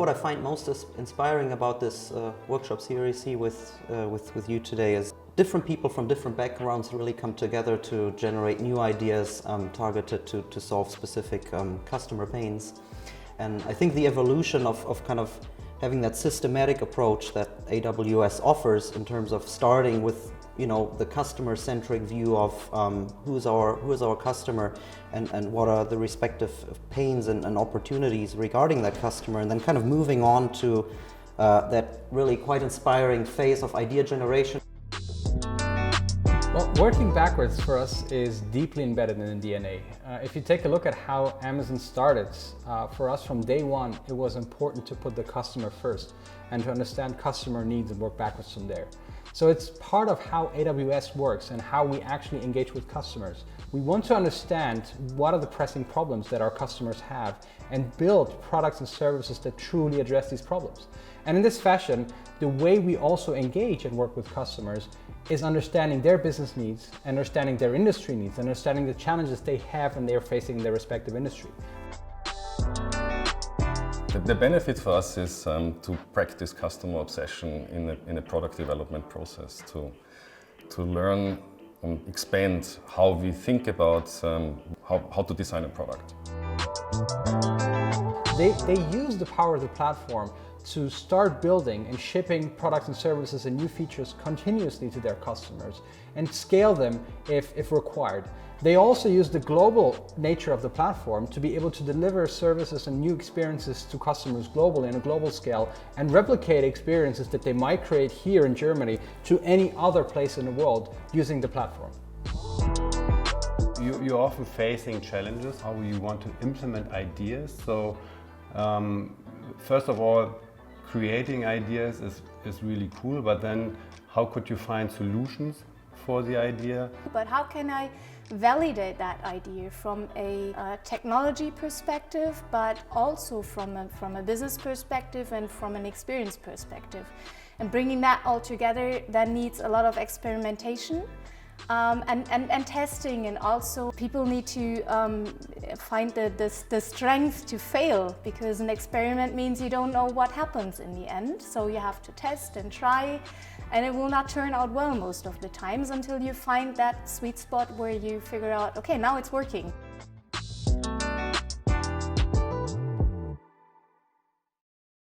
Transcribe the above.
what I find most inspiring about this workshop series with you today is different people from different backgrounds really come together to generate new ideas targeted to solve specific customer pains. And I think the evolution of kind of having that systematic approach that AWS offers in terms of starting with, you know, the customer-centric view of who is our customer and what are the respective pains and opportunities regarding that customer, and then kind of moving on to that really quite inspiring phase of idea generation. Well, working backwards for us is deeply embedded in the DNA. If you take a look at how Amazon started, for us from day one, it was important to put the customer first and to understand customer needs and work backwards from there. So it's part of how AWS works and how we actually engage with customers. We want to understand what are the pressing problems that our customers have and build products and services that truly address these problems. And in this fashion, the way we also engage and work with customers is understanding their business needs, understanding their industry needs, understanding the challenges they have when they're facing their respective industry. The benefit for us is to practice customer obsession in a product development process, to learn and expand how we think about how to design a product. They use the power of the platform to start building and shipping products and services and new features continuously to their customers and scale them if required. They also use the global nature of the platform to be able to deliver services and new experiences to customers globally on a global scale and replicate experiences that they might create here in Germany to any other place in the world using the platform. You're often facing challenges, how you want to implement ideas. So first of all, creating ideas is really cool, but then how could you find solutions for the idea? But how can I validate that idea from a technology perspective, but also from a business perspective and from an experience perspective? And bringing that all together, that needs a lot of experimentation and testing, and also people need to find the strength to fail, because an experiment means you don't know what happens in the end, so you have to test and try, and it will not turn out well most of the times until you find that sweet spot where you figure out, okay, now it's working.